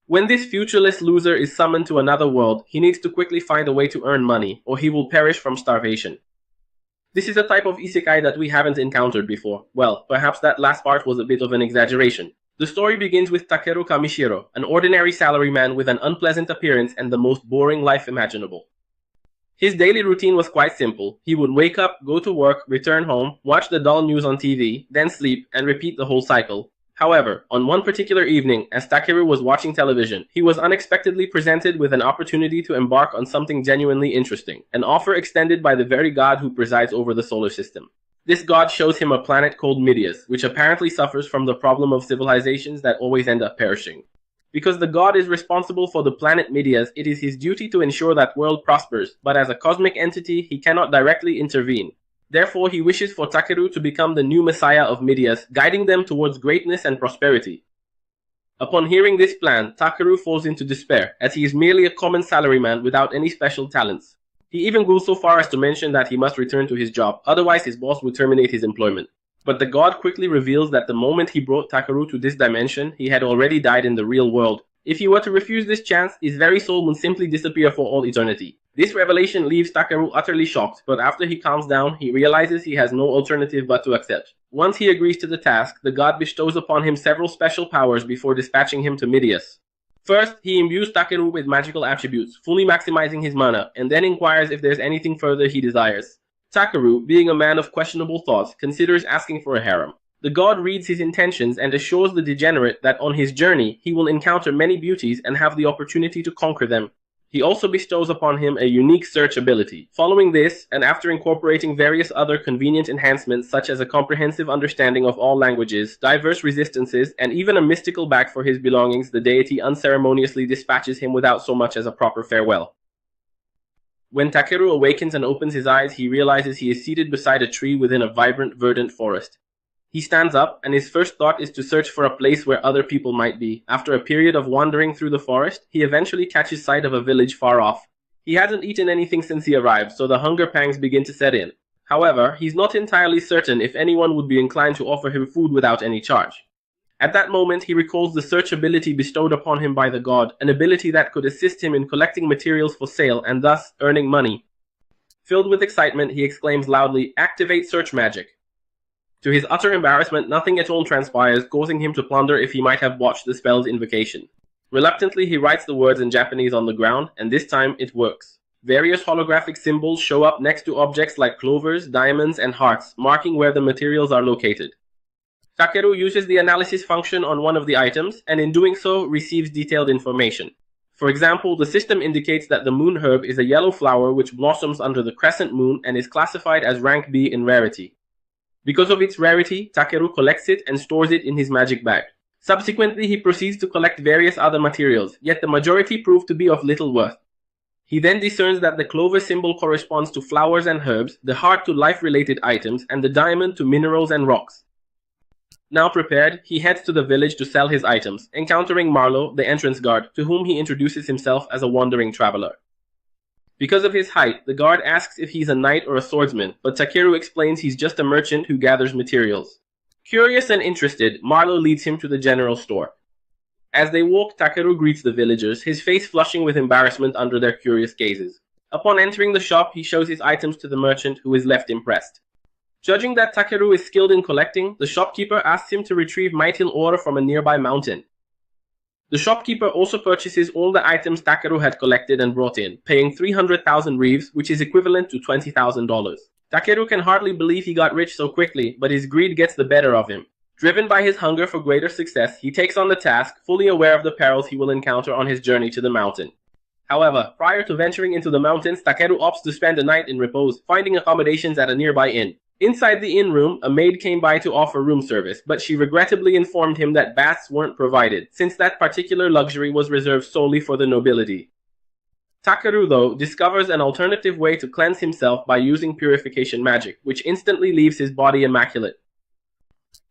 When this futureless loser is summoned to another world, he needs to quickly find a way to earn money, or he will perish from starvation. This is a type of isekai that we haven't encountered before. Well, perhaps that last part was a bit of an exaggeration. The story begins with Takeru Kamishiro, an ordinary salaryman with an unpleasant appearance and the most boring life imaginable. His daily routine was quite simple. He would wake up, go to work, return home, watch the dull news on TV, then sleep, and repeat the whole cycle. However, on one particular evening, as Takeru was watching television, he was unexpectedly presented with an opportunity to embark on something genuinely interesting, an offer extended by the very god who presides over the solar system. This god shows him a planet called Midias, which apparently suffers from the problem of civilizations that always end up perishing. Because the god is responsible for the planet Midias, it is his duty to ensure that world prospers, but as a cosmic entity, he cannot directly intervene. Therefore, he wishes for Takeru to become the new messiah of Midias, guiding them towards greatness and prosperity. Upon hearing this plan, Takeru falls into despair, as he is merely a common salaryman without any special talents. He even goes so far as to mention that he must return to his job, otherwise his boss will terminate his employment. But the god quickly reveals that the moment he brought Takeru to this dimension, he had already died in the real world. If he were to refuse this chance, his very soul would simply disappear for all eternity. This revelation leaves Takeru utterly shocked, but after he calms down, he realizes he has no alternative but to accept. Once he agrees to the task, the god bestows upon him several special powers before dispatching him to Midias. First, he imbues Takeru with magical attributes, fully maximizing his mana, and then inquires if there's anything further he desires. Takeru, being a man of questionable thoughts, considers asking for a harem. The god reads his intentions and assures the degenerate that on his journey he will encounter many beauties and have the opportunity to conquer them. He also bestows upon him a unique search ability. Following this, and after incorporating various other convenient enhancements such as a comprehensive understanding of all languages, diverse resistances, and even a mystical bag for his belongings, the deity unceremoniously dispatches him without so much as a proper farewell. When Takeru awakens and opens his eyes, he realizes he is seated beside a tree within a vibrant, verdant forest. He stands up, and his first thought is to search for a place where other people might be. After a period of wandering through the forest, he eventually catches sight of a village far off. He hasn't eaten anything since he arrived, so the hunger pangs begin to set in. However, he's not entirely certain if anyone would be inclined to offer him food without any charge. At that moment, he recalls the search ability bestowed upon him by the god, an ability that could assist him in collecting materials for sale and thus earning money. Filled with excitement, he exclaims loudly, "Activate search magic." To his utter embarrassment, nothing at all transpires, causing him to ponder if he might have botched the spell's invocation. Reluctantly, he writes the words in Japanese on the ground, and this time it works. Various holographic symbols show up next to objects like clovers, diamonds, and hearts, marking where the materials are located. Takeru uses the analysis function on one of the items, and in doing so, receives detailed information. For example, the system indicates that the moon herb is a yellow flower which blossoms under the crescent moon and is classified as rank B in rarity. Because of its rarity, Takeru collects it and stores it in his magic bag. Subsequently, he proceeds to collect various other materials, yet the majority prove to be of little worth. He then discerns that the clover symbol corresponds to flowers and herbs, the heart to life-related items, and the diamond to minerals and rocks. Now prepared, he heads to the village to sell his items, encountering Marlowe, the entrance guard, to whom he introduces himself as a wandering traveler. Because of his height, the guard asks if he's a knight or a swordsman, but Takeru explains he's just a merchant who gathers materials. Curious and interested, Marlowe leads him to the general store. As they walk, Takeru greets the villagers, his face flushing with embarrassment under their curious gazes. Upon entering the shop, he shows his items to the merchant, who is left impressed. Judging that Takeru is skilled in collecting, the shopkeeper asks him to retrieve mytil ore from a nearby mountain. The shopkeeper also purchases all the items Takeru had collected and brought in, paying 300,000 reeves, which is equivalent to $20,000. Takeru can hardly believe he got rich so quickly, but his greed gets the better of him. Driven by his hunger for greater success, he takes on the task, fully aware of the perils he will encounter on his journey to the mountain. However, prior to venturing into the mountains, Takeru opts to spend a night in repose, finding accommodations at a nearby inn. Inside the inn room, a maid came by to offer room service, but she regrettably informed him that baths weren't provided, since that particular luxury was reserved solely for the nobility. Takeru, though, discovers an alternative way to cleanse himself by using purification magic, which instantly leaves his body immaculate.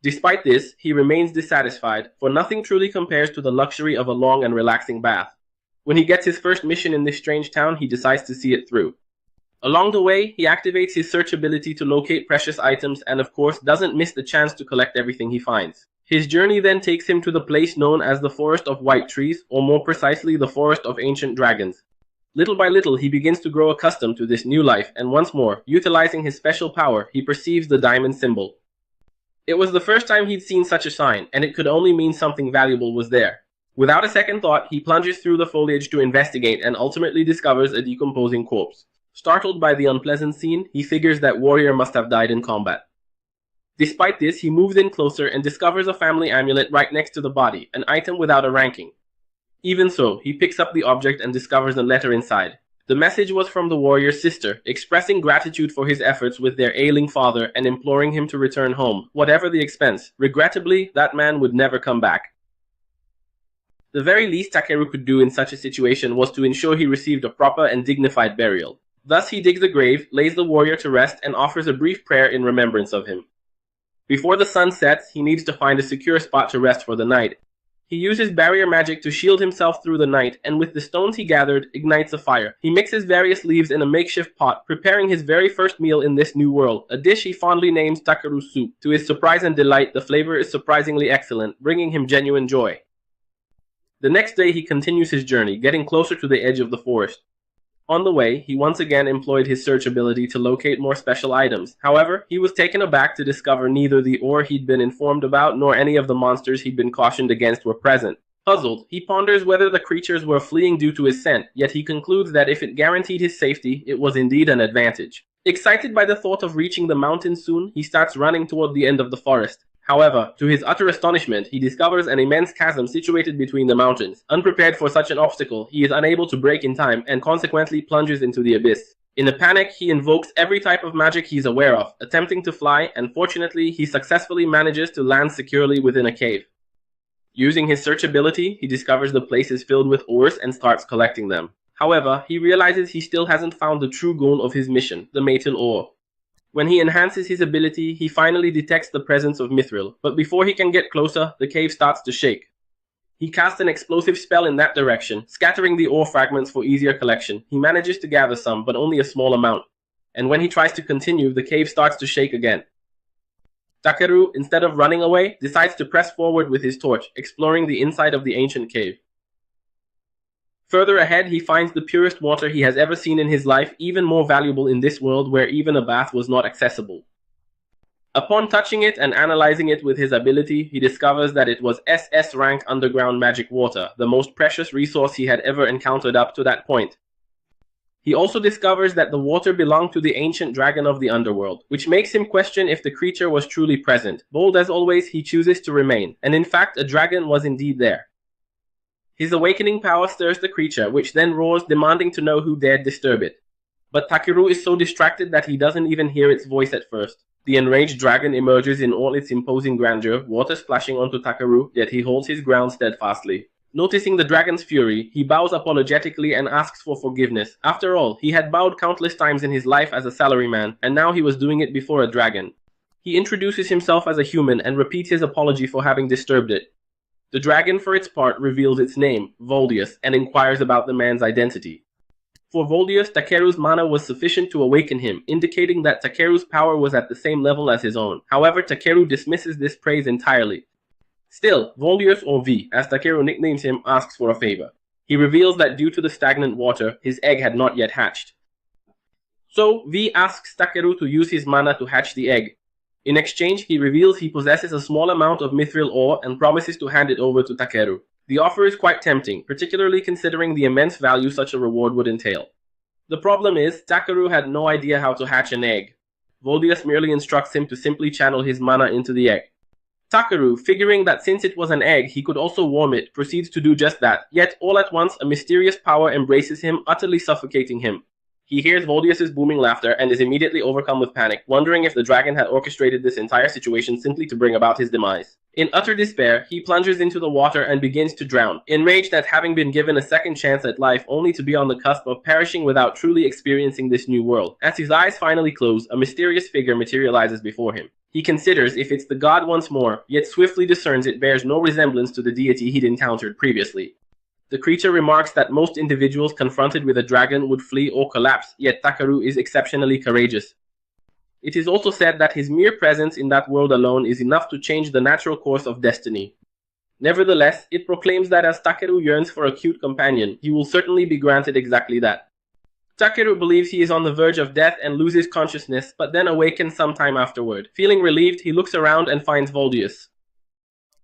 Despite this, he remains dissatisfied, for nothing truly compares to the luxury of a long and relaxing bath. When he gets his first mission in this strange town, he decides to see it through. Along the way, he activates his search ability to locate precious items and of course doesn't miss the chance to collect everything he finds. His journey then takes him to the place known as the Forest of White Trees, or more precisely the Forest of Ancient Dragons. Little by little, he begins to grow accustomed to this new life, and once more, utilizing his special power, he perceives the diamond symbol. It was the first time he'd seen such a sign, and it could only mean something valuable was there. Without a second thought, he plunges through the foliage to investigate and ultimately discovers a decomposing corpse. Startled by the unpleasant scene, he figures that warrior must have died in combat. Despite this, he moves in closer and discovers a family amulet right next to the body, an item without a ranking. Even so, he picks up the object and discovers a letter inside. The message was from the warrior's sister, expressing gratitude for his efforts with their ailing father and imploring him to return home, whatever the expense. Regrettably, that man would never come back. The very least Takeru could do in such a situation was to ensure he received a proper and dignified burial. Thus he digs a grave, lays the warrior to rest, and offers a brief prayer in remembrance of him. Before the sun sets, he needs to find a secure spot to rest for the night. He uses barrier magic to shield himself through the night, and with the stones he gathered, ignites a fire. He mixes various leaves in a makeshift pot, preparing his very first meal in this new world, a dish he fondly names Takeru soup. To his surprise and delight, the flavor is surprisingly excellent, bringing him genuine joy. The next day he continues his journey, getting closer to the edge of the forest. On the way, he once again employed his search ability to locate more special items. However, he was taken aback to discover neither the ore he'd been informed about nor any of the monsters he'd been cautioned against were present. Puzzled, he ponders whether the creatures were fleeing due to his scent, yet he concludes that if it guaranteed his safety, it was indeed an advantage. Excited by the thought of reaching the mountain soon, he starts running toward the end of the forest. However, to his utter astonishment, he discovers an immense chasm situated between the mountains. Unprepared for such an obstacle, he is unable to brake in time and consequently plunges into the abyss. In a panic, he invokes every type of magic he's aware of, attempting to fly, and fortunately, he successfully manages to land securely within a cave. Using his search ability, he discovers the place is filled with ores and starts collecting them. However, he realizes he still hasn't found the true goal of his mission, the Metal Ore. When he enhances his ability, he finally detects the presence of Mithril, but before he can get closer, the cave starts to shake. He casts an explosive spell in that direction, scattering the ore fragments for easier collection. He manages to gather some, but only a small amount. And when he tries to continue, the cave starts to shake again. Takeru, instead of running away, decides to press forward with his torch, exploring the inside of the ancient cave. Further ahead, he finds the purest water he has ever seen in his life, even more valuable in this world where even a bath was not accessible. Upon touching it and analyzing it with his ability, he discovers that it was SS rank underground magic water, the most precious resource he had ever encountered up to that point. He also discovers that the water belonged to the ancient dragon of the underworld, which makes him question if the creature was truly present. Bold as always, he chooses to remain, and in fact a dragon was indeed there. His awakening power stirs the creature, which then roars, demanding to know who dared disturb it. But Takeru is so distracted that he doesn't even hear its voice at first. The enraged dragon emerges in all its imposing grandeur, water splashing onto Takeru, yet he holds his ground steadfastly. Noticing the dragon's fury, he bows apologetically and asks for forgiveness. After all, he had bowed countless times in his life as a salaryman, and now he was doing it before a dragon. He introduces himself as a human and repeats his apology for having disturbed it. The dragon, for its part, reveals its name, Voldius, and inquires about the man's identity. For Voldius, Takeru's mana was sufficient to awaken him, indicating that Takeru's power was at the same level as his own. However, Takeru dismisses this praise entirely. Still, Voldius, or V, as Takeru nicknames him, asks for a favor. He reveals that due to the stagnant water, his egg had not yet hatched. So, V asks Takeru to use his mana to hatch the egg. In exchange, he reveals he possesses a small amount of mithril ore and promises to hand it over to Takeru. The offer is quite tempting, particularly considering the immense value such a reward would entail. The problem is, Takeru had no idea how to hatch an egg. Voldius merely instructs him to simply channel his mana into the egg. Takeru, figuring that since it was an egg, he could also warm it, proceeds to do just that, yet all at once a mysterious power embraces him, utterly suffocating him. He hears Voldius' booming laughter and is immediately overcome with panic, wondering if the dragon had orchestrated this entire situation simply to bring about his demise. In utter despair, he plunges into the water and begins to drown, enraged at having been given a second chance at life only to be on the cusp of perishing without truly experiencing this new world. As his eyes finally close, a mysterious figure materializes before him. He considers if it's the god once more, yet swiftly discerns it bears no resemblance to the deity he'd encountered previously. The creature remarks that most individuals confronted with a dragon would flee or collapse, yet Takeru is exceptionally courageous. It is also said that his mere presence in that world alone is enough to change the natural course of destiny. Nevertheless, it proclaims that as Takeru yearns for a cute companion, he will certainly be granted exactly that. Takeru believes he is on the verge of death and loses consciousness, but then awakens sometime afterward. Feeling relieved, he looks around and finds Voldius.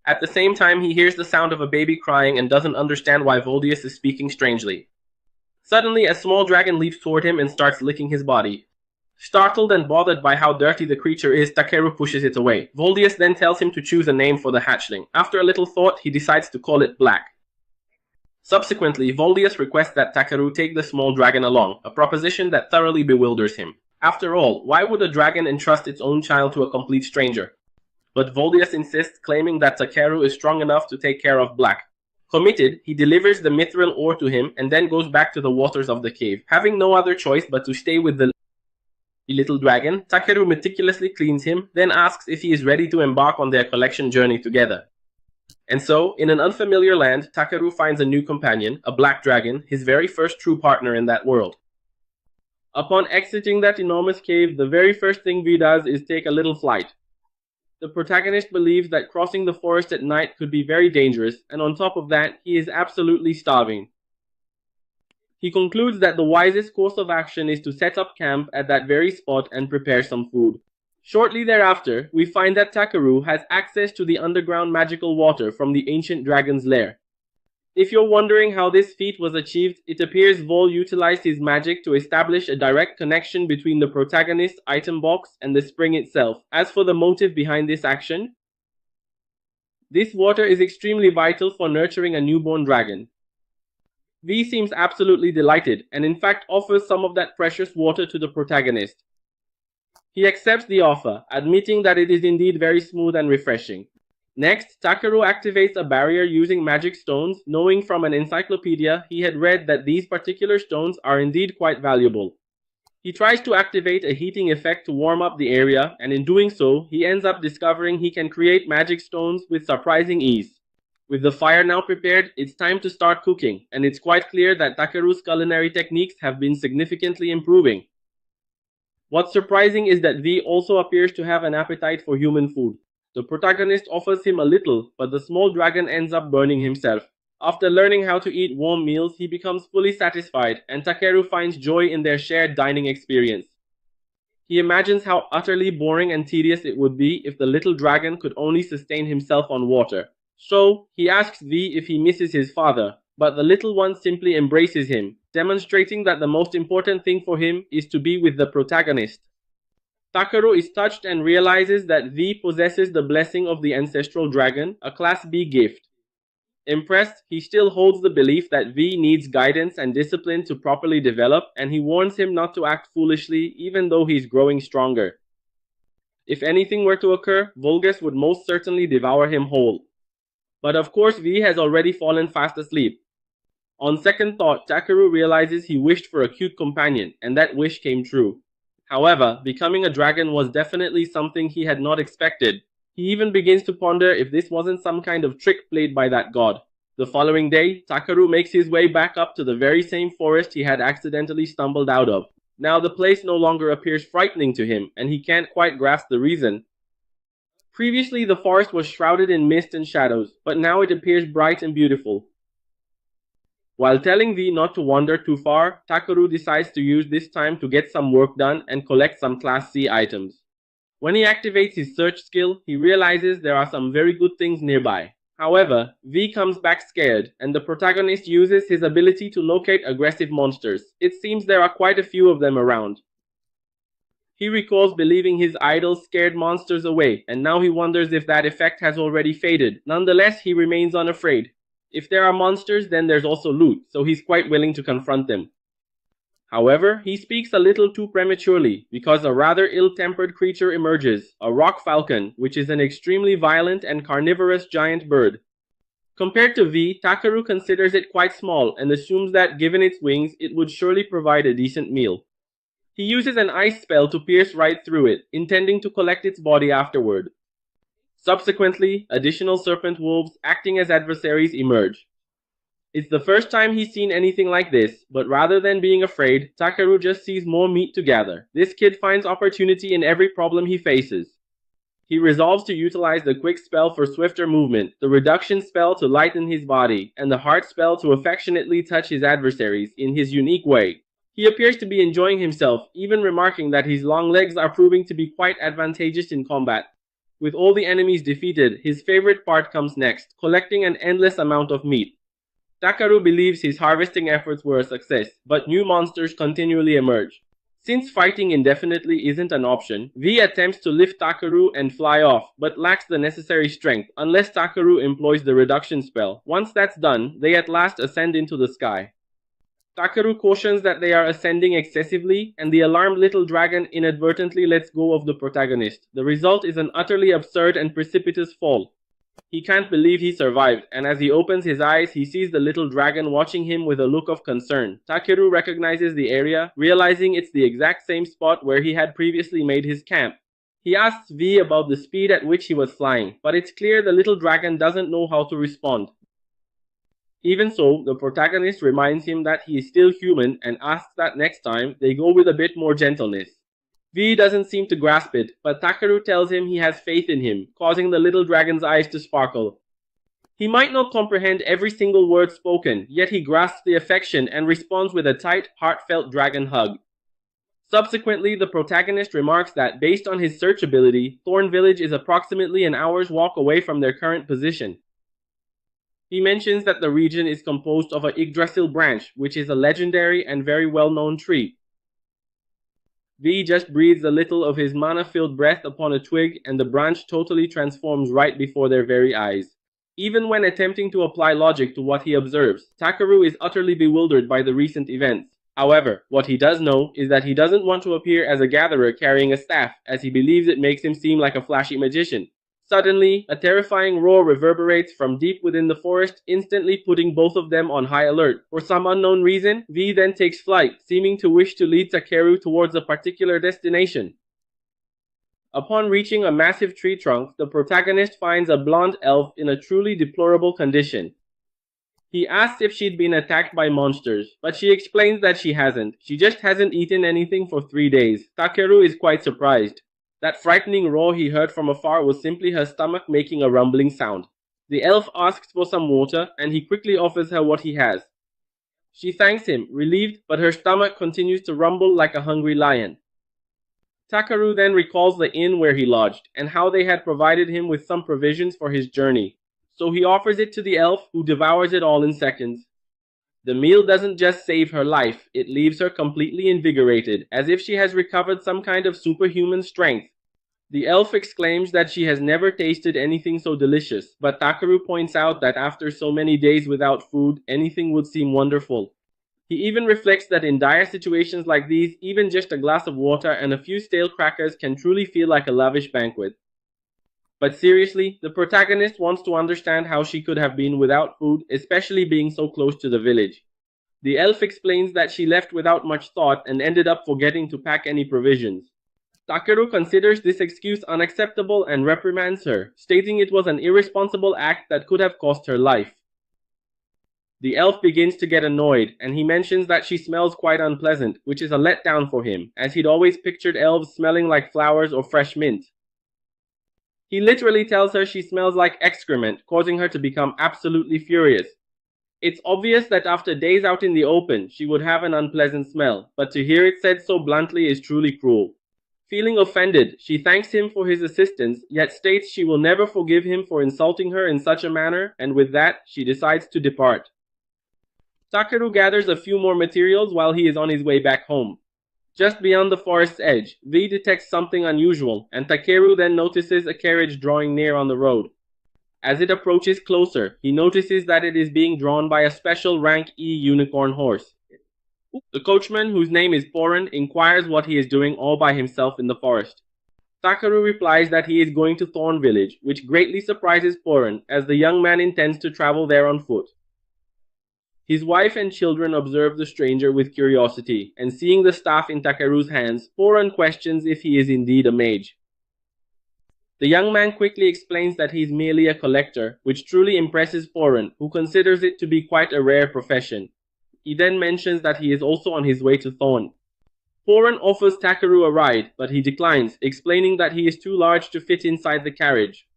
At the same time, he hears the sound of a baby crying and doesn't understand why Voldius is speaking strangely. Suddenly, a small dragon leaps toward him and starts licking his body. Startled and bothered by how dirty the creature is, Takeru pushes it away. Voldius then tells him to choose a name for the hatchling. After a little thought, he decides to call it Black. Subsequently, Voldius requests that Takeru take the small dragon along, a proposition that thoroughly bewilders him. After all, why would a dragon entrust its own child to a complete stranger? But Voldius insists, claiming that Takeru is strong enough to take care of Black. Committed, he delivers the mithril ore to him and then goes back to the waters of the cave. Having no other choice but to stay with the little dragon, Takeru meticulously cleans him, then asks if he is ready to embark on their collection journey together. And so, in an unfamiliar land, Takeru finds a new companion, a black dragon, his very first true partner in that world. Upon exiting that enormous cave, the very first thing V does is take a little flight. The protagonist believes that crossing the forest at night could be very dangerous, and on top of that, he is absolutely starving. He concludes that the wisest course of action is to set up camp at that very spot and prepare some food. Shortly thereafter, we find that Takeru has access to the underground magical water from the ancient dragon's lair. If you're wondering how this feat was achieved, it appears Vol utilized his magic to establish a direct connection between the protagonist's item box and the spring itself. As for the motive behind this action, this water is extremely vital for nurturing a newborn dragon. V seems absolutely delighted, and in fact offers some of that precious water to the protagonist. He accepts the offer, admitting that it is indeed very smooth and refreshing. Next, Takeru activates a barrier using magic stones, knowing from an encyclopedia he had read that these particular stones are indeed quite valuable. He tries to activate a heating effect to warm up the area, and in doing so, he ends up discovering he can create magic stones with surprising ease. With the fire now prepared, it's time to start cooking, and it's quite clear that Takeru's culinary techniques have been significantly improving. What's surprising is that V also appears to have an appetite for human food. The protagonist offers him a little, but the small dragon ends up burning himself. After learning how to eat warm meals, he becomes fully satisfied, and Takeru finds joy in their shared dining experience. He imagines how utterly boring and tedious it would be if the little dragon could only sustain himself on water. So, he asks V if he misses his father, but the little one simply embraces him, demonstrating that the most important thing for him is to be with the protagonist. Takeru is touched and realizes that V possesses the blessing of the ancestral dragon, a Class B gift. Impressed, he still holds the belief that V needs guidance and discipline to properly develop, and he warns him not to act foolishly even though he's growing stronger. If anything were to occur, Volgus would most certainly devour him whole. But of course V has already fallen fast asleep. On second thought, Takeru realizes he wished for a cute companion, and that wish came true. However, becoming a dragon was definitely something he had not expected. He even begins to ponder if this wasn't some kind of trick played by that god. The following day, Takeru makes his way back up to the very same forest he had accidentally stumbled out of. Now the place no longer appears frightening to him, and he can't quite grasp the reason. Previously, the forest was shrouded in mist and shadows, but now it appears bright and beautiful. While telling V not to wander too far, Takeru decides to use this time to get some work done and collect some Class C items. When he activates his search skill, he realizes there are some very good things nearby. However, V comes back scared, and the protagonist uses his ability to locate aggressive monsters. It seems there are quite a few of them around. He recalls believing his idol scared monsters away, and now he wonders if that effect has already faded. Nonetheless, he remains unafraid. If there are monsters, then there's also loot, so he's quite willing to confront them. However, he speaks a little too prematurely, because a rather ill-tempered creature emerges, a rock falcon, which is an extremely violent and carnivorous giant bird. Compared to V, Takeru considers it quite small and assumes that given its wings, it would surely provide a decent meal. He uses an ice spell to pierce right through it, intending to collect its body afterward. Subsequently, additional serpent wolves acting as adversaries emerge. It's the first time he's seen anything like this, but rather than being afraid, Takeru just sees more meat to gather. This kid finds opportunity in every problem he faces. He resolves to utilize the quick spell for swifter movement, the reduction spell to lighten his body, and the heart spell to affectionately touch his adversaries in his unique way. He appears to be enjoying himself, even remarking that his long legs are proving to be quite advantageous in combat. With all the enemies defeated, his favorite part comes next, collecting an endless amount of meat. Takeru believes his harvesting efforts were a success, but new monsters continually emerge. Since fighting indefinitely isn't an option, V attempts to lift Takeru and fly off, but lacks the necessary strength unless Takeru employs the reduction spell. Once that's done, they at last ascend into the sky. Takeru cautions that they are ascending excessively, and the alarmed little dragon inadvertently lets go of the protagonist. The result is an utterly absurd and precipitous fall. He can't believe he survived, and as he opens his eyes, he sees the little dragon watching him with a look of concern. Takeru recognizes the area, realizing it's the exact same spot where he had previously made his camp. He asks V about the speed at which he was flying, but it's clear the little dragon doesn't know how to respond. Even so, the protagonist reminds him that he is still human and asks that next time they go with a bit more gentleness. V doesn't seem to grasp it, but Takeru tells him he has faith in him, causing the little dragon's eyes to sparkle. He might not comprehend every single word spoken, yet he grasps the affection and responds with a tight, heartfelt dragon hug. Subsequently, the protagonist remarks that, based on his search ability, Thorn Village is approximately an hour's walk away from their current position. He mentions that the region is composed of a Yggdrasil branch, which is a legendary and very well-known tree. V just breathes a little of his mana-filled breath upon a twig, and the branch totally transforms right before their very eyes. Even when attempting to apply logic to what he observes, Takeru is utterly bewildered by the recent events. However, what he does know is that he doesn't want to appear as a gatherer carrying a staff, as he believes it makes him seem like a flashy magician. Suddenly, a terrifying roar reverberates from deep within the forest, instantly putting both of them on high alert. For some unknown reason, V then takes flight, seeming to wish to lead Takeru towards a particular destination. Upon reaching a massive tree trunk, the protagonist finds a blonde elf in a truly deplorable condition. He asks if she'd been attacked by monsters, but she explains that she hasn't. She just hasn't eaten anything for 3 days. Takeru is quite surprised. That frightening roar he heard from afar was simply her stomach making a rumbling sound. The elf asks for some water, and he quickly offers her what he has. She thanks him, relieved, but her stomach continues to rumble like a hungry lion. Takeru then recalls the inn where he lodged, and how they had provided him with some provisions for his journey. So he offers it to the elf, who devours it all in seconds. The meal doesn't just save her life, it leaves her completely invigorated, as if she has recovered some kind of superhuman strength. The elf exclaims that she has never tasted anything so delicious, but Takeru points out that after so many days without food, anything would seem wonderful. He even reflects that in dire situations like these, even just a glass of water and a few stale crackers can truly feel like a lavish banquet. But seriously, the protagonist wants to understand how she could have been without food, especially being so close to the village. The elf explains that she left without much thought and ended up forgetting to pack any provisions. Takeru considers this excuse unacceptable and reprimands her, stating it was an irresponsible act that could have cost her life. The elf begins to get annoyed, and he mentions that she smells quite unpleasant, which is a letdown for him, as he'd always pictured elves smelling like flowers or fresh mint. He literally tells her she smells like excrement, causing her to become absolutely furious. It's obvious that after days out in the open, she would have an unpleasant smell, but to hear it said so bluntly is truly cruel. Feeling offended, she thanks him for his assistance, yet states she will never forgive him for insulting her in such a manner, and with that, she decides to depart. Takeru gathers a few more materials while he is on his way back home. Just beyond the forest's edge, V detects something unusual, and Takeru then notices a carriage drawing near on the road. As it approaches closer, he notices that it is being drawn by a special rank E unicorn horse. The coachman, whose name is Poran, inquires what he is doing all by himself in the forest. Takeru replies that he is going to Thorn Village, which greatly surprises Poran, as the young man intends to travel there on foot. His wife and children observe the stranger with curiosity, and seeing the staff in Takeru's hands, Poran questions if he is indeed a mage. The young man quickly explains that he's merely a collector, which truly impresses Foreign, who considers it to be quite a rare profession. He then mentions that he is also on his way to Thorn. Foreign offers Takeru a ride, but he declines, explaining that he is too large to fit inside the carriage.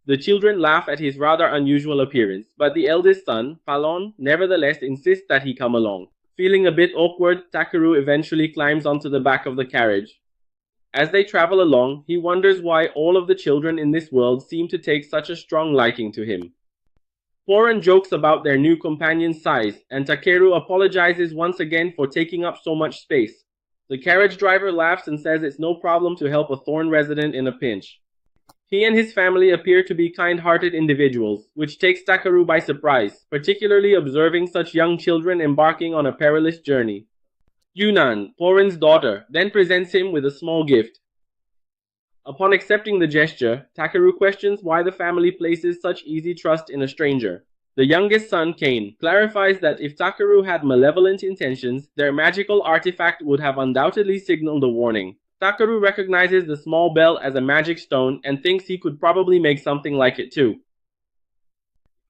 The children laugh at his rather unusual appearance, but the eldest son, Falon, nevertheless insists that he come along. Feeling a bit awkward, Takeru eventually climbs onto the back of the carriage. As they travel along, he wonders why all of the children in this world seem to take such a strong liking to him. Foreign jokes about their new companion's size, and Takeru apologizes once again for taking up so much space. The carriage driver laughs and says it's no problem to help a Thorn resident in a pinch. He and his family appear to be kind-hearted individuals, which takes Takeru by surprise, particularly observing such young children embarking on a perilous journey. Yunan, Foreign's daughter, then presents him with a small gift. Upon accepting the gesture, Takeru questions why the family places such easy trust in a stranger. The youngest son, Kane, clarifies that if Takeru had malevolent intentions, their magical artifact would have undoubtedly signaled a warning. Takeru recognizes the small bell as a magic stone and thinks he could probably make something like it too.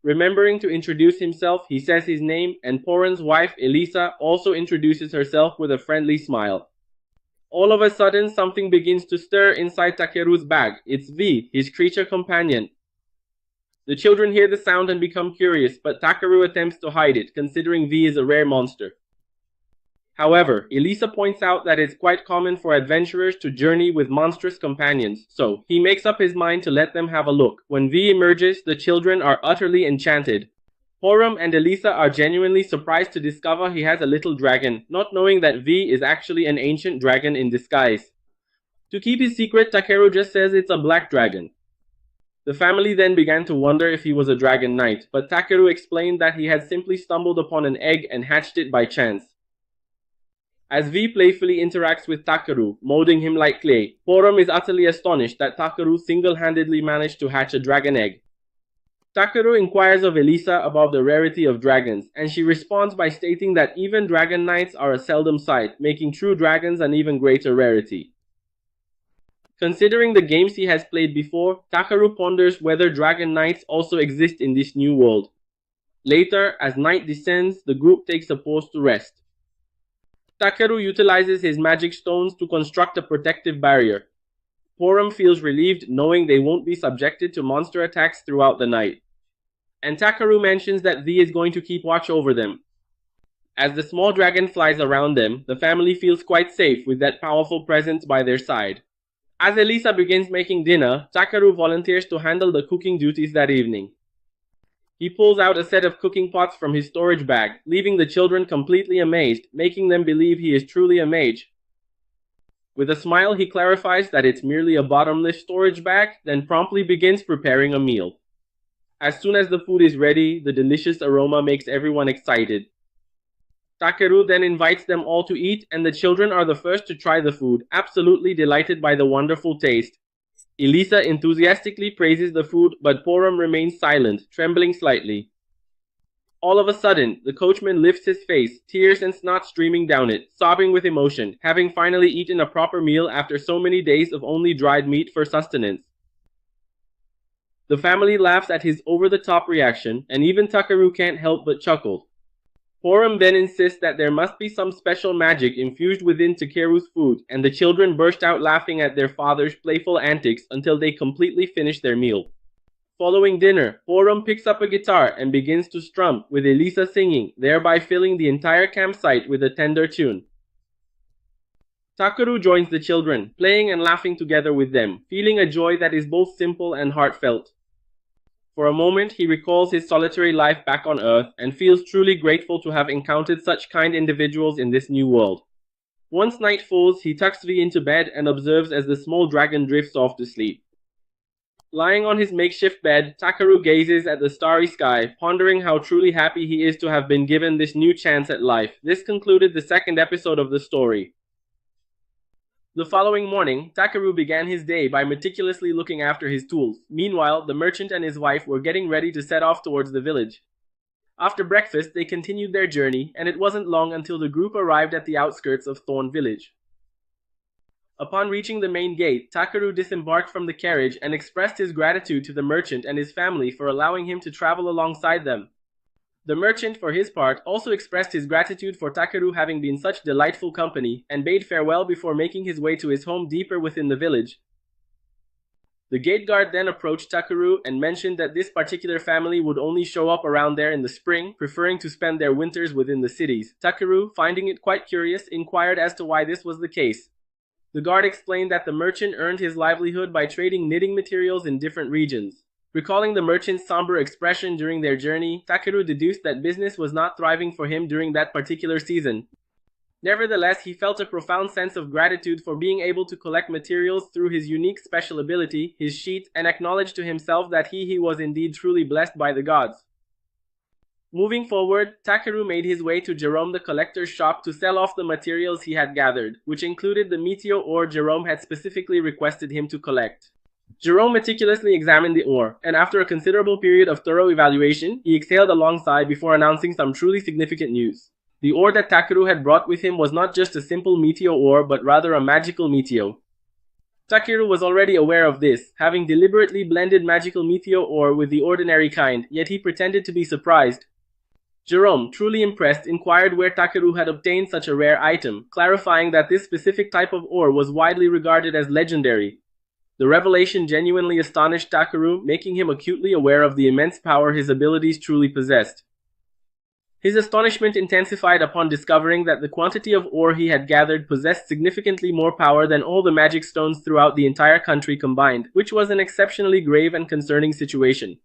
Remembering to introduce himself, he says his name, and Foreign's wife, Elisa, also introduces herself with a friendly smile. All of a sudden, something begins to stir inside Takeru's bag. It's V, his creature companion. The children hear the sound and become curious, but Takeru attempts to hide it, considering V is a rare monster. However, Elisa points out that it's quite common for adventurers to journey with monstrous companions, so he makes up his mind to let them have a look. When V emerges, the children are utterly enchanted. Forum and Elisa are genuinely surprised to discover he has a little dragon, not knowing that V is actually an ancient dragon in disguise. To keep his secret, Takeru just says it's a black dragon. The family then began to wonder if he was a dragon knight, but Takeru explained that he had simply stumbled upon an egg and hatched it by chance. As V playfully interacts with Takeru, molding him like clay, Forum is utterly astonished that Takeru single-handedly managed to hatch a dragon egg. Takeru inquires of Elisa about the rarity of dragons, and she responds by stating that even dragon knights are a seldom sight, making true dragons an even greater rarity. Considering the games he has played before, Takeru ponders whether dragon knights also exist in this new world. Later, as night descends, the group takes a pause to rest. Takeru utilizes his magic stones to construct a protective barrier. Forum feels relieved knowing they won't be subjected to monster attacks throughout the night. And Takeru mentions that V is going to keep watch over them. As the small dragon flies around them, the family feels quite safe with that powerful presence by their side. As Elisa begins making dinner, Takeru volunteers to handle the cooking duties that evening. He pulls out a set of cooking pots from his storage bag, leaving the children completely amazed, making them believe he is truly a mage. With a smile, he clarifies that it's merely a bottomless storage bag, then promptly begins preparing a meal. As soon as the food is ready, the delicious aroma makes everyone excited. Takeru then invites them all to eat, and the children are the first to try the food, absolutely delighted by the wonderful taste. Elisa enthusiastically praises the food, but Forum remains silent, trembling slightly. All of a sudden, the coachman lifts his face, tears and snot streaming down it, sobbing with emotion, having finally eaten a proper meal after so many days of only dried meat for sustenance. The family laughs at his over-the-top reaction, and even Takeru can't help but chuckle. Forum then insists that there must be some special magic infused within Takeru's food, and the children burst out laughing at their father's playful antics until they completely finish their meal. Following dinner, Forum picks up a guitar and begins to strum, with Elisa singing, thereby filling the entire campsite with a tender tune. Takeru joins the children, playing and laughing together with them, feeling a joy that is both simple and heartfelt. For a moment, he recalls his solitary life back on Earth and feels truly grateful to have encountered such kind individuals in this new world. Once night falls, he tucks V into bed and observes as the small dragon drifts off to sleep. Lying on his makeshift bed, Takeru gazes at the starry sky, pondering how truly happy he is to have been given this new chance at life. This concluded the second episode of the story. The following morning, Takeru began his day by meticulously looking after his tools. Meanwhile, the merchant and his wife were getting ready to set off towards the village. After breakfast, they continued their journey, and it wasn't long until the group arrived at the outskirts of Thorn Village. Upon reaching the main gate, Takeru disembarked from the carriage and expressed his gratitude to the merchant and his family for allowing him to travel alongside them. The merchant, for his part, also expressed his gratitude for Takeru having been such delightful company, and bade farewell before making his way to his home deeper within the village. The gate guard then approached Takeru and mentioned that this particular family would only show up around there in the spring, preferring to spend their winters within the cities. Takeru, finding it quite curious, inquired as to why this was the case. The guard explained that the merchant earned his livelihood by trading knitting materials in different regions. Recalling the merchant's somber expression during their journey, Takeru deduced that business was not thriving for him during that particular season. Nevertheless, he felt a profound sense of gratitude for being able to collect materials through his unique special ability, his sheet, and acknowledged to himself that he was indeed truly blessed by the gods. Moving forward, Takeru made his way to Jerome the collector's shop to sell off the materials he had gathered, which included the meteor ore Jerome had specifically requested him to collect. Jerome meticulously examined the ore, and after a considerable period of thorough evaluation, he exhaled a long sigh before announcing some truly significant news. The ore that Takeru had brought with him was not just a simple meteor ore, but rather a magical meteor. Takeru was already aware of this, having deliberately blended magical meteor ore with the ordinary kind, yet he pretended to be surprised. Jerome, truly impressed, inquired where Takeru had obtained such a rare item, clarifying that this specific type of ore was widely regarded as legendary. The revelation genuinely astonished Takeru, making him acutely aware of the immense power his abilities truly possessed. His astonishment intensified upon discovering that the quantity of ore he had gathered possessed significantly more power than all the magic stones throughout the entire country combined, which was an exceptionally grave and concerning situation.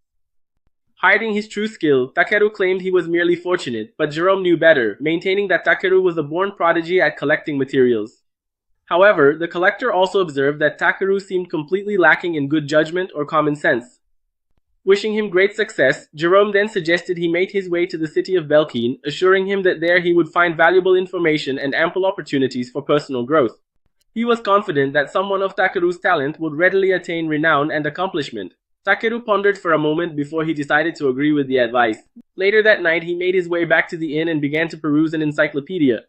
Hiding his true skill, Takeru claimed he was merely fortunate, but Jerome knew better, maintaining that Takeru was a born prodigy at collecting materials. However, the collector also observed that Takeru seemed completely lacking in good judgment or common sense. Wishing him great success, Jerome then suggested he make his way to the city of Belkine, assuring him that there he would find valuable information and ample opportunities for personal growth. He was confident that someone of Takeru's talent would readily attain renown and accomplishment. Takeru pondered for a moment before he decided to agree with the advice. Later that night, he made his way back to the inn and began to peruse an encyclopedia.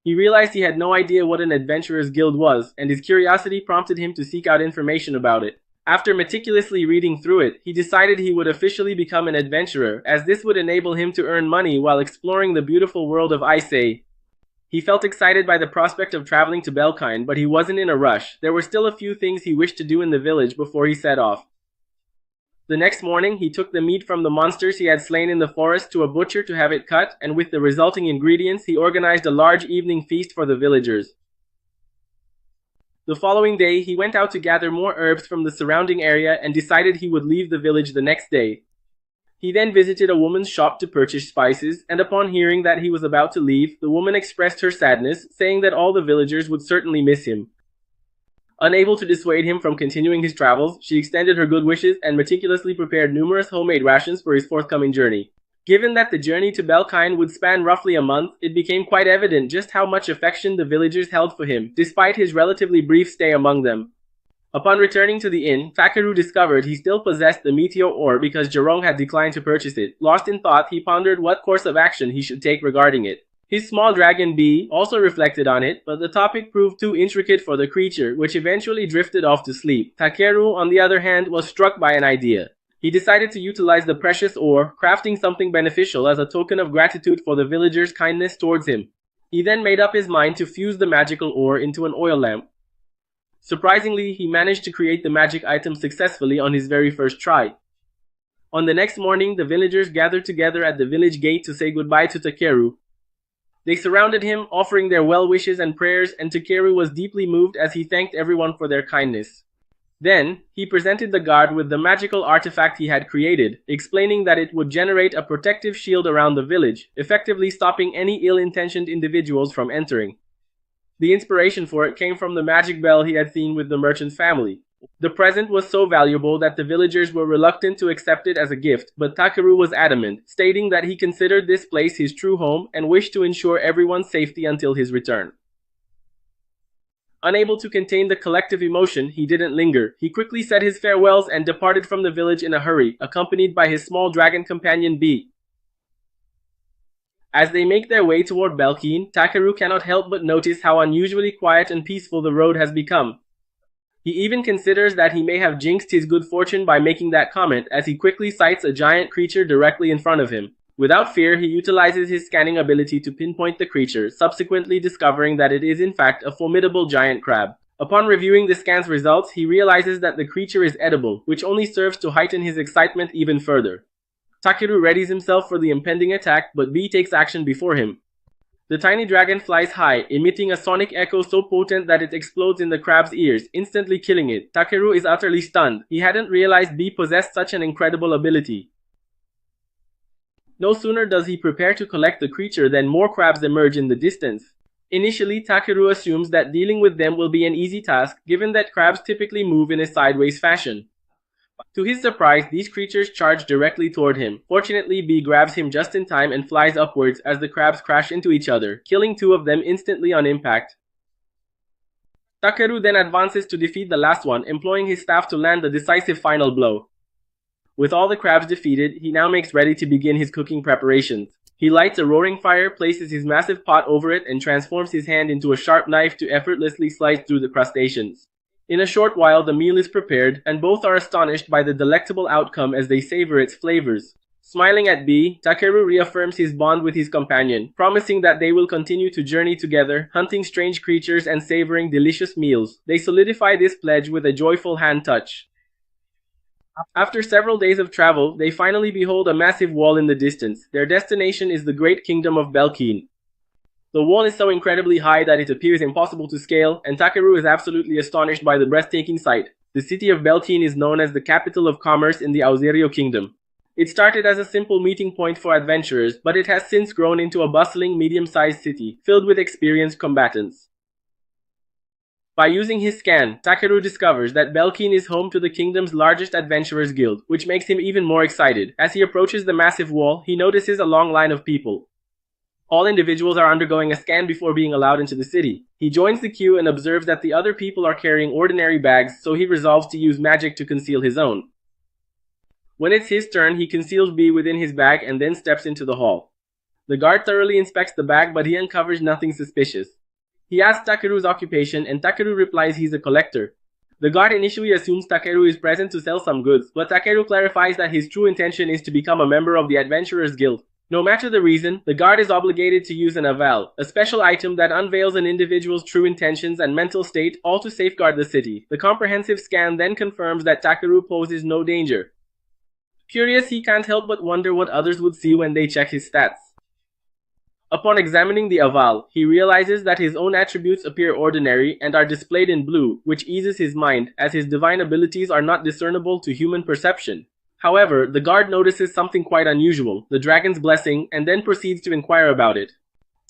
He realized he had no idea what an adventurer's guild was, and his curiosity prompted him to seek out information about it. After meticulously reading through it, he decided he would officially become an adventurer, as this would enable him to earn money while exploring the beautiful world of Isekai. He felt excited by the prospect of traveling to Belkine, but he wasn't in a rush. There were still a few things he wished to do in the village before he set off. The next morning, he took the meat from the monsters he had slain in the forest to a butcher to have it cut, and with the resulting ingredients, he organized a large evening feast for the villagers. The following day, he went out to gather more herbs from the surrounding area and decided he would leave the village the next day. He then visited a woman's shop to purchase spices, and upon hearing that he was about to leave, the woman expressed her sadness, saying that all the villagers would certainly miss him. Unable to dissuade him from continuing his travels, she extended her good wishes and meticulously prepared numerous homemade rations for his forthcoming journey. Given that the journey to Belkine would span roughly a month, it became quite evident just how much affection the villagers held for him, despite his relatively brief stay among them. Upon returning to the inn, Takeru discovered he still possessed the meteor ore because Jerome had declined to purchase it. Lost in thought, he pondered what course of action he should take regarding it. His small dragon bee also reflected on it, but the topic proved too intricate for the creature, which eventually drifted off to sleep. Takeru, on the other hand, was struck by an idea. He decided to utilize the precious ore, crafting something beneficial as a token of gratitude for the villagers' kindness towards him. He then made up his mind to fuse the magical ore into an oil lamp. Surprisingly, he managed to create the magic item successfully on his very first try. On the next morning, the villagers gathered together at the village gate to say goodbye to Takeru. They surrounded him, offering their well wishes and prayers, and Takeru was deeply moved as he thanked everyone for their kindness. Then, he presented the guard with the magical artifact he had created, explaining that it would generate a protective shield around the village, effectively stopping any ill-intentioned individuals from entering. The inspiration for it came from the magic bell he had seen with the merchant's family. The present was so valuable that the villagers were reluctant to accept it as a gift, but Takeru was adamant, stating that he considered this place his true home and wished to ensure everyone's safety until his return. Unable to contain the collective emotion, he didn't linger. He quickly said his farewells and departed from the village in a hurry, accompanied by his small dragon companion Bee. As they make their way toward Belkine, Takeru cannot help but notice how unusually quiet and peaceful the road has become. He even considers that he may have jinxed his good fortune by making that comment as he quickly sights a giant creature directly in front of him. Without fear, he utilizes his scanning ability to pinpoint the creature, subsequently discovering that it is in fact a formidable giant crab. Upon reviewing the scan's results, he realizes that the creature is edible, which only serves to heighten his excitement even further. Takeru readies himself for the impending attack, but B takes action before him. The tiny dragon flies high, emitting a sonic echo so potent that it explodes in the crab's ears, instantly killing it. Takeru is utterly stunned. He hadn't realized B possessed such an incredible ability. No sooner does he prepare to collect the creature than more crabs emerge in the distance. Initially, Takeru assumes that dealing with them will be an easy task, given that crabs typically move in a sideways fashion. To his surprise, these creatures charge directly toward him. Fortunately, B grabs him just in time and flies upwards as the crabs crash into each other, killing two of them instantly on impact. Takeru then advances to defeat the last one, employing his staff to land the decisive final blow. With all the crabs defeated, he now makes ready to begin his cooking preparations. He lights a roaring fire, places his massive pot over it, and transforms his hand into a sharp knife to effortlessly slice through the crustaceans. In a short while, the meal is prepared, and both are astonished by the delectable outcome as they savor its flavors. Smiling at B, Takeru reaffirms his bond with his companion, promising that they will continue to journey together, hunting strange creatures and savoring delicious meals. They solidify this pledge with a joyful hand touch. After several days of travel, they finally behold a massive wall in the distance. Their destination is the great kingdom of Belkine. The wall is so incredibly high that it appears impossible to scale, and Takeru is absolutely astonished by the breathtaking sight. The city of Belkine is known as the capital of commerce in the Auxerio kingdom. It started as a simple meeting point for adventurers, but it has since grown into a bustling, medium-sized city, filled with experienced combatants. By using his scan, Takeru discovers that Belkine is home to the kingdom's largest adventurers guild, which makes him even more excited. As he approaches the massive wall, he notices a long line of people. All individuals are undergoing a scan before being allowed into the city. He joins the queue and observes that the other people are carrying ordinary bags, so he resolves to use magic to conceal his own. When it's his turn, he conceals B within his bag and then steps into the hall. The guard thoroughly inspects the bag, but he uncovers nothing suspicious. He asks Takeru's occupation, and Takeru replies he's a collector. The guard initially assumes Takeru is present to sell some goods, but Takeru clarifies that his true intention is to become a member of the Adventurers Guild. No matter the reason, the guard is obligated to use an aval, a special item that unveils an individual's true intentions and mental state, all to safeguard the city. The comprehensive scan then confirms that Takeru poses no danger. Curious, he can't help but wonder what others would see when they check his stats. Upon examining the aval, he realizes that his own attributes appear ordinary and are displayed in blue, which eases his mind, as his divine abilities are not discernible to human perception. However, the guard notices something quite unusual, the dragon's blessing, and then proceeds to inquire about it.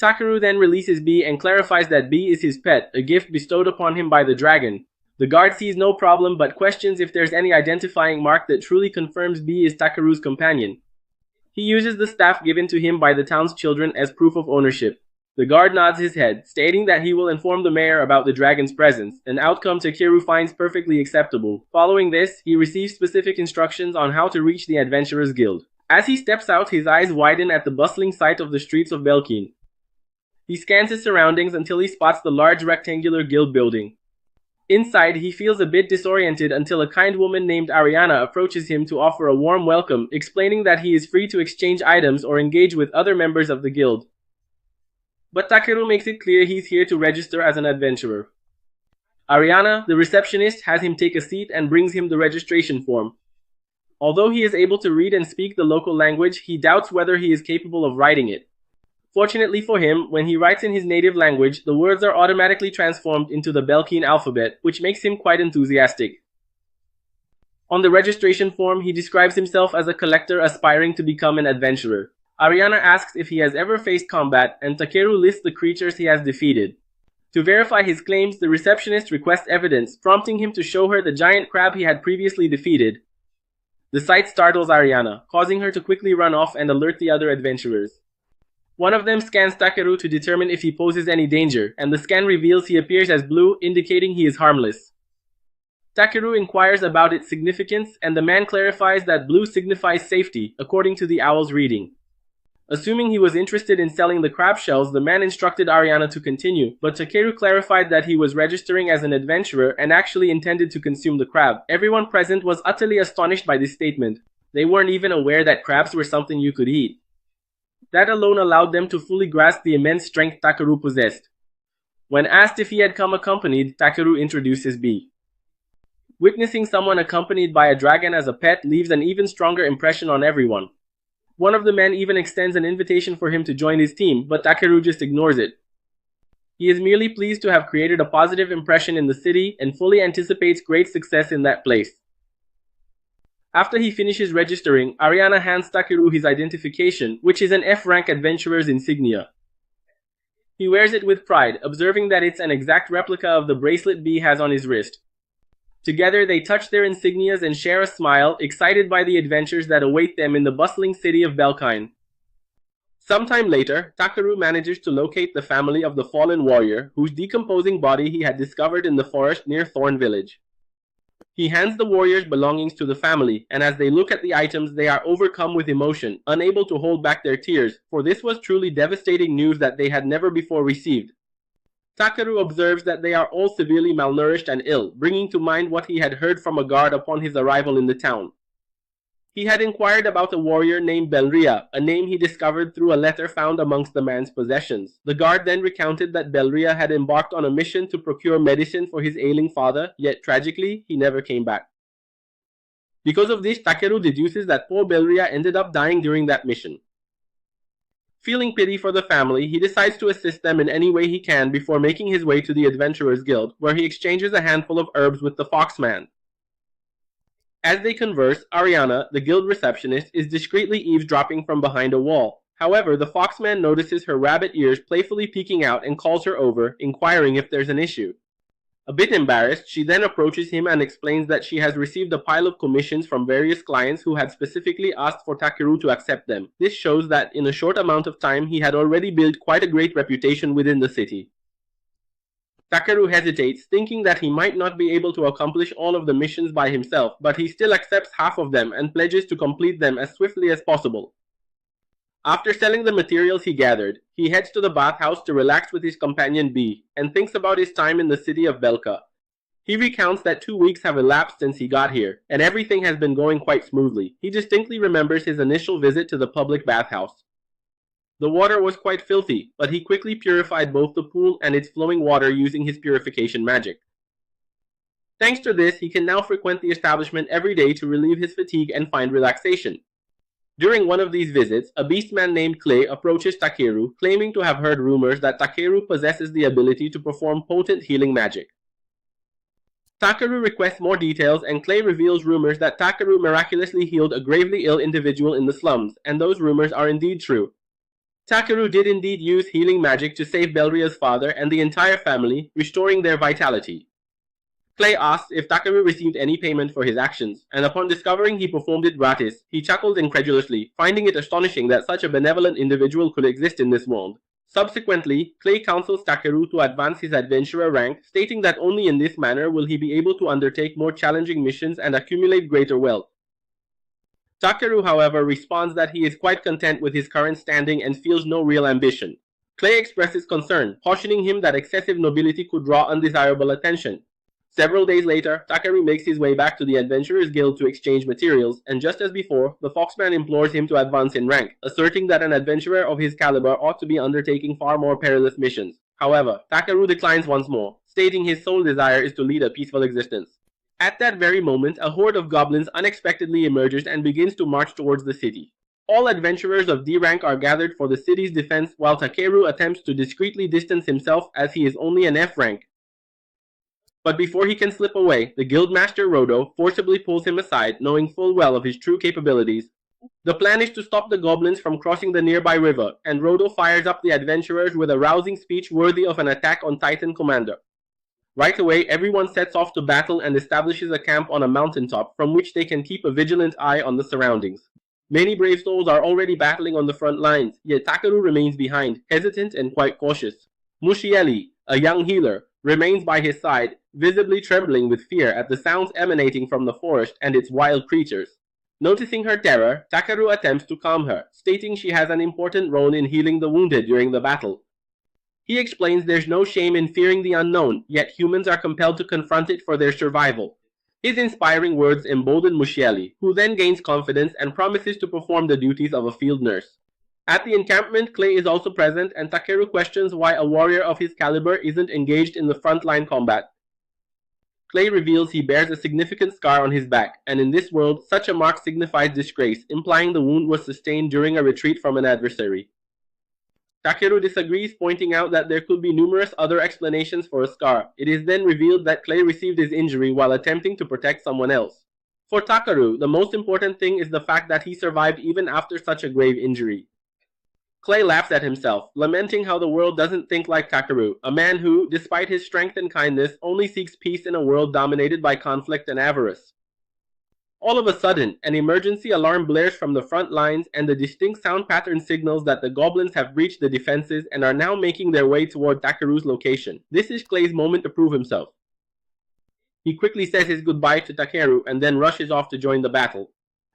Takeru then releases B and clarifies that B is his pet, a gift bestowed upon him by the dragon. The guard sees no problem but questions if there's any identifying mark that truly confirms B is Takeru's companion. He uses the staff given to him by the town's children as proof of ownership. The guard nods his head, stating that he will inform the mayor about the dragon's presence, an outcome Takeru finds perfectly acceptable. Following this, he receives specific instructions on how to reach the Adventurers Guild. As he steps out, his eyes widen at the bustling sight of the streets of Belkine. He scans his surroundings until he spots the large rectangular guild building. Inside, he feels a bit disoriented until a kind woman named Ariana approaches him to offer a warm welcome, explaining that he is free to exchange items or engage with other members of the guild. But Takeru makes it clear he's here to register as an adventurer. Ariana, the receptionist, has him take a seat and brings him the registration form. Although he is able to read and speak the local language, he doubts whether he is capable of writing it. Fortunately for him, when he writes in his native language, the words are automatically transformed into the Belkine alphabet, which makes him quite enthusiastic. On the registration form, he describes himself as a collector aspiring to become an adventurer. Ariana asks if he has ever faced combat, and Takeru lists the creatures he has defeated. To verify his claims, the receptionist requests evidence, prompting him to show her the giant crab he had previously defeated. The sight startles Ariana, causing her to quickly run off and alert the other adventurers. One of them scans Takeru to determine if he poses any danger, and the scan reveals he appears as blue, indicating he is harmless. Takeru inquires about its significance, and the man clarifies that blue signifies safety, according to the owl's reading. Assuming he was interested in selling the crab shells, the man instructed Ariana to continue, but Takeru clarified that he was registering as an adventurer and actually intended to consume the crab. Everyone present was utterly astonished by this statement. They weren't even aware that crabs were something you could eat. That alone allowed them to fully grasp the immense strength Takeru possessed. When asked if he had come accompanied, Takeru introduced his bee. Witnessing someone accompanied by a dragon as a pet leaves an even stronger impression on everyone. One of the men even extends an invitation for him to join his team, but Takeru just ignores it. He is merely pleased to have created a positive impression in the city and fully anticipates great success in that place. After he finishes registering, Ariana hands Takeru his identification, which is an F-rank adventurer's insignia. He wears it with pride, observing that it's an exact replica of the bracelet B has on his wrist. Together they touch their insignias and share a smile, excited by the adventures that await them in the bustling city of Belkine. Sometime later, Takeru manages to locate the family of the fallen warrior, whose decomposing body he had discovered in the forest near Thorn Village. He hands the warrior's belongings to the family, and as they look at the items they are overcome with emotion, unable to hold back their tears, for this was truly devastating news that they had never before received. Takeru observes that they are all severely malnourished and ill, bringing to mind what he had heard from a guard upon his arrival in the town. He had inquired about a warrior named Belria, a name he discovered through a letter found amongst the man's possessions. The guard then recounted that Belria had embarked on a mission to procure medicine for his ailing father, yet tragically, he never came back. Because of this, Takeru deduces that poor Belria ended up dying during that mission. Feeling pity for the family, he decides to assist them in any way he can before making his way to the Adventurers Guild, where he exchanges a handful of herbs with the Foxman. As they converse, Ariana, the guild receptionist, is discreetly eavesdropping from behind a wall. However, the Foxman notices her rabbit ears playfully peeking out and calls her over, inquiring if there's an issue. A bit embarrassed, she then approaches him and explains that she has received a pile of commissions from various clients who had specifically asked for Takeru to accept them. This shows that in a short amount of time he had already built quite a great reputation within the city. Takeru hesitates, thinking that he might not be able to accomplish all of the missions by himself, but he still accepts half of them and pledges to complete them as swiftly as possible. After selling the materials he gathered, he heads to the bathhouse to relax with his companion B, and thinks about his time in the city of Belka. He recounts that 2 weeks have elapsed since he got here, and everything has been going quite smoothly. He distinctly remembers his initial visit to the public bathhouse. The water was quite filthy, but he quickly purified both the pool and its flowing water using his purification magic. Thanks to this, he can now frequent the establishment every day to relieve his fatigue and find relaxation. During one of these visits, a beastman named Clay approaches Takeru, claiming to have heard rumors that Takeru possesses the ability to perform potent healing magic. Takeru requests more details, and Clay reveals rumors that Takeru miraculously healed a gravely ill individual in the slums, and those rumors are indeed true. Takeru did indeed use healing magic to save Belria's father and the entire family, restoring their vitality. Clay asks if Takeru received any payment for his actions, and upon discovering he performed it gratis, he chuckled incredulously, finding it astonishing that such a benevolent individual could exist in this world. Subsequently, Clay counsels Takeru to advance his adventurer rank, stating that only in this manner will he be able to undertake more challenging missions and accumulate greater wealth. Takeru, however, responds that he is quite content with his current standing and feels no real ambition. Clay expresses concern, cautioning him that excessive nobility could draw undesirable attention. Several days later, Takeru makes his way back to the Adventurers Guild to exchange materials, and just as before, the Foxman implores him to advance in rank, asserting that an adventurer of his caliber ought to be undertaking far more perilous missions. However, Takeru declines once more, stating his sole desire is to lead a peaceful existence. At that very moment, a horde of goblins unexpectedly emerges and begins to march towards the city. All adventurers of D rank are gathered for the city's defense, while Takeru attempts to discreetly distance himself as he is only an F rank. But before he can slip away, the guildmaster Rodo forcibly pulls him aside, knowing full well of his true capabilities. The plan is to stop the goblins from crossing the nearby river, and Rodo fires up the adventurers with a rousing speech worthy of an attack on Titan Commander. Right away, everyone sets off to battle and establishes a camp on a mountaintop from which they can keep a vigilant eye on the surroundings. Many brave souls are already battling on the front lines, yet Takeru remains behind, hesitant and quite cautious. Mushieli, a young healer, remains by his side, visibly trembling with fear at the sounds emanating from the forest and its wild creatures. Noticing her terror, Takeru attempts to calm her, stating she has an important role in healing the wounded during the battle. He explains there's no shame in fearing the unknown, yet humans are compelled to confront it for their survival. His inspiring words embolden Mushieli, who then gains confidence and promises to perform the duties of a field nurse. At the encampment, Clay is also present, and Takeru questions why a warrior of his caliber isn't engaged in the frontline combat. Clay reveals he bears a significant scar on his back, and in this world, such a mark signifies disgrace, implying the wound was sustained during a retreat from an adversary. Takeru disagrees, pointing out that there could be numerous other explanations for a scar. It is then revealed that Clay received his injury while attempting to protect someone else. For Takeru, the most important thing is the fact that he survived even after such a grave injury. Clay laughs at himself, lamenting how the world doesn't think like Takeru, a man who, despite his strength and kindness, only seeks peace in a world dominated by conflict and avarice. All of a sudden, an emergency alarm blares from the front lines, and the distinct sound pattern signals that the goblins have breached the defenses and are now making their way toward Takeru's location. This is Clay's moment to prove himself. He quickly says his goodbye to Takeru and then rushes off to join the battle.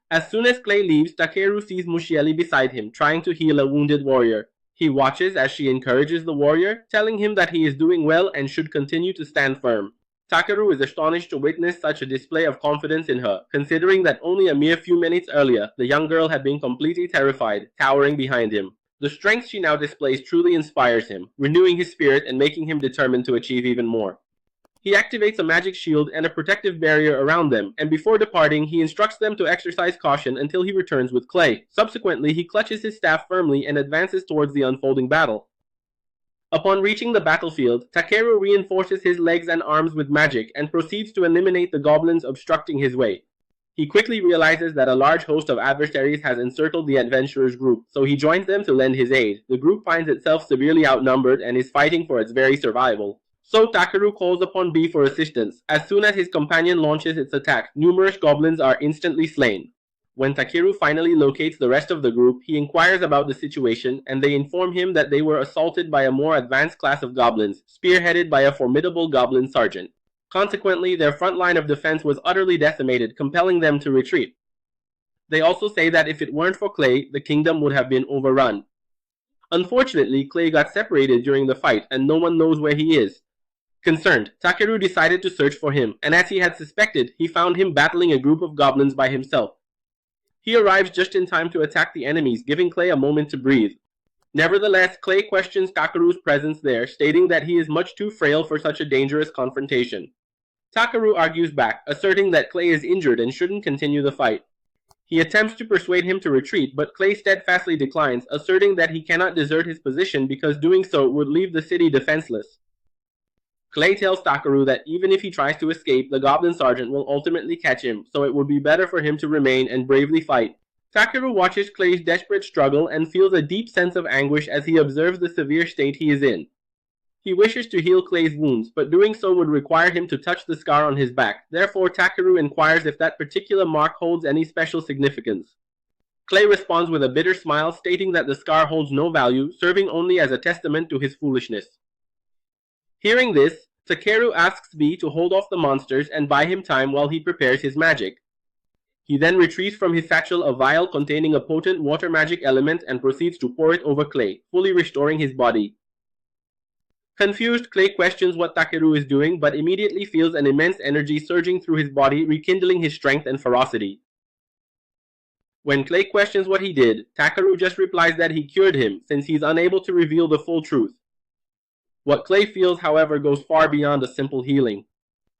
As soon as Clay leaves, Takeru sees Mushieli beside him, trying to heal a wounded warrior. He watches as she encourages the warrior, telling him that he is doing well and should continue to stand firm. Takeru is astonished to witness such a display of confidence in her, considering that only a mere few minutes earlier, the young girl had been completely terrified, towering behind him. The strength she now displays truly inspires him, renewing his spirit and making him determined to achieve even more. He activates a magic shield and a protective barrier around them, and before departing, he instructs them to exercise caution until he returns with Clay. Subsequently, he clutches his staff firmly and advances towards the unfolding battle. Upon reaching the battlefield, Takeru reinforces his legs and arms with magic and proceeds to eliminate the goblins obstructing his way. He quickly realizes that a large host of adversaries has encircled the adventurers' group, so he joins them to lend his aid. The group finds itself severely outnumbered and is fighting for its very survival. So Takeru calls upon B for assistance. As soon as his companion launches its attack, numerous goblins are instantly slain. When Takeru finally locates the rest of the group, he inquires about the situation, and they inform him that they were assaulted by a more advanced class of goblins, spearheaded by a formidable goblin sergeant. Consequently, their front line of defense was utterly decimated, compelling them to retreat. They also say that if it weren't for Clay, the kingdom would have been overrun. Unfortunately, Clay got separated during the fight, and no one knows where he is. Concerned, Takeru decided to search for him, and as he had suspected, he found him battling a group of goblins by himself. He arrives just in time to attack the enemies, giving Clay a moment to breathe. Nevertheless, Clay questions Takeru's presence there, stating that he is much too frail for such a dangerous confrontation. Takeru argues back, asserting that Clay is injured and shouldn't continue the fight. He attempts to persuade him to retreat, but Clay steadfastly declines, asserting that he cannot desert his position because doing so would leave the city defenseless. Clay tells Takeru that even if he tries to escape, the goblin sergeant will ultimately catch him, so it would be better for him to remain and bravely fight. Takeru watches Clay's desperate struggle and feels a deep sense of anguish as he observes the severe state he is in. He wishes to heal Clay's wounds, but doing so would require him to touch the scar on his back. Therefore, Takeru inquires if that particular mark holds any special significance. Clay responds with a bitter smile, stating that the scar holds no value, serving only as a testament to his foolishness. Hearing this, Takeru asks B to hold off the monsters and buy him time while he prepares his magic. He then retrieves from his satchel a vial containing a potent water magic element and proceeds to pour it over Clay, fully restoring his body. Confused, Clay questions what Takeru is doing, but immediately feels an immense energy surging through his body, rekindling his strength and ferocity. When Clay questions what he did, Takeru just replies that he cured him, since he's unable to reveal the full truth. What Clay feels, however, goes far beyond a simple healing.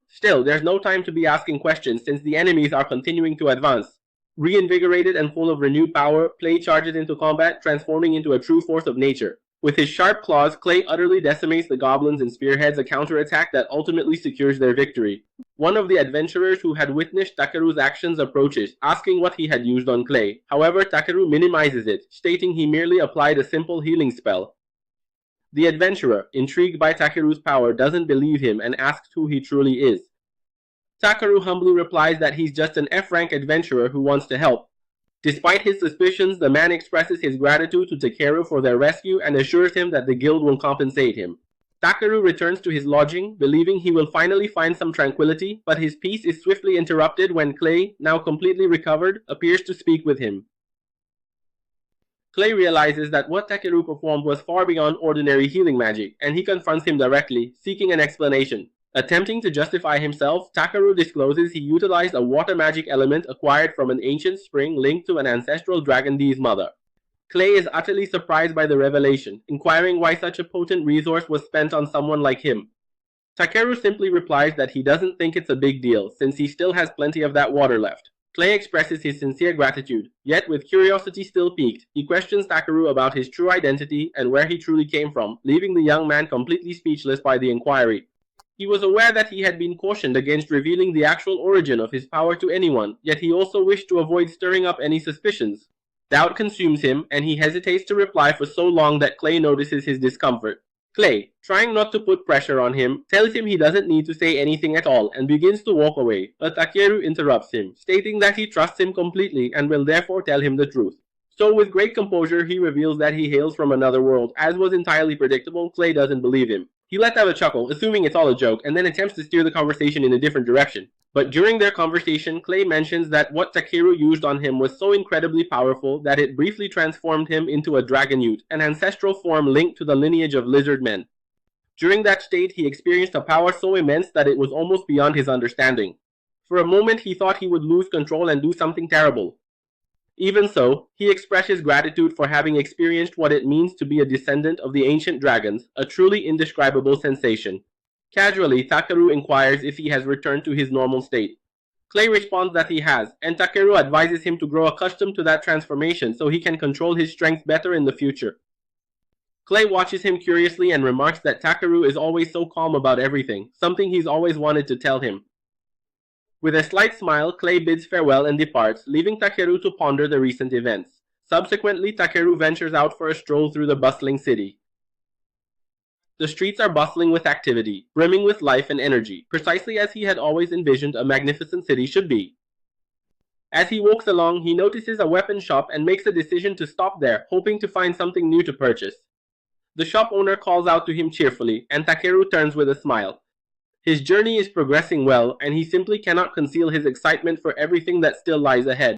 Still, there's no time to be asking questions since the enemies are continuing to advance. Reinvigorated and full of renewed power, Clay charges into combat, transforming into a true force of nature. With his sharp claws, Clay utterly decimates the goblins and spearheads a counterattack that ultimately secures their victory. One of the adventurers who had witnessed Takeru's actions approaches, asking what he had used on Clay. However, Takeru minimizes it, stating he merely applied a simple healing spell. The adventurer, intrigued by Takeru's power, doesn't believe him and asks who he truly is. Takeru humbly replies that he's just an F-rank adventurer who wants to help. Despite his suspicions, the man expresses his gratitude to Takeru for their rescue and assures him that the guild will compensate him. Takeru returns to his lodging, believing he will finally find some tranquility, but his peace is swiftly interrupted when Clay, now completely recovered, appears to speak with him. Clay realizes that what Takeru performed was far beyond ordinary healing magic, and he confronts him directly, seeking an explanation. Attempting to justify himself, Takeru discloses he utilized a water magic element acquired from an ancient spring linked to an ancestral dragon dee's mother. Clay is utterly surprised by the revelation, inquiring why such a potent resource was spent on someone like him. Takeru simply replies that he doesn't think it's a big deal, since he still has plenty of that water left. Clay expresses his sincere gratitude, yet with curiosity still piqued, he questions Takeru about his true identity and where he truly came from, leaving the young man completely speechless by the inquiry. He was aware that he had been cautioned against revealing the actual origin of his power to anyone, yet he also wished to avoid stirring up any suspicions. Doubt consumes him, and he hesitates to reply for so long that Clay notices his discomfort. Clay, trying not to put pressure on him, tells him he doesn't need to say anything at all and begins to walk away, but Takeru interrupts him, stating that he trusts him completely and will therefore tell him the truth. So with great composure, he reveals that he hails from another world. As was entirely predictable, Clay doesn't believe him. He lets out a chuckle, assuming it's all a joke, and then attempts to steer the conversation in a different direction. But during their conversation, Clay mentions that what Takeru used on him was so incredibly powerful that it briefly transformed him into a dragon youth, an ancestral form linked to the lineage of lizard men. During that state, he experienced a power so immense that it was almost beyond his understanding. For a moment, he thought he would lose control and do something terrible. Even so, he expressed his gratitude for having experienced what it means to be a descendant of the ancient dragons, a truly indescribable sensation. Casually, Takeru inquires if he has returned to his normal state. Clay responds that he has, and Takeru advises him to grow accustomed to that transformation so he can control his strength better in the future. Clay watches him curiously and remarks that Takeru is always so calm about everything, something he's always wanted to tell him. With a slight smile, Clay bids farewell and departs, leaving Takeru to ponder the recent events. Subsequently, Takeru ventures out for a stroll through the bustling city. The streets are bustling with activity, brimming with life and energy, precisely as he had always envisioned a magnificent city should be. As he walks along, he notices a weapon shop and makes a decision to stop there, hoping to find something new to purchase. The shop owner calls out to him cheerfully, and Takeru turns with a smile. His journey is progressing well, and he simply cannot conceal his excitement for everything that still lies ahead.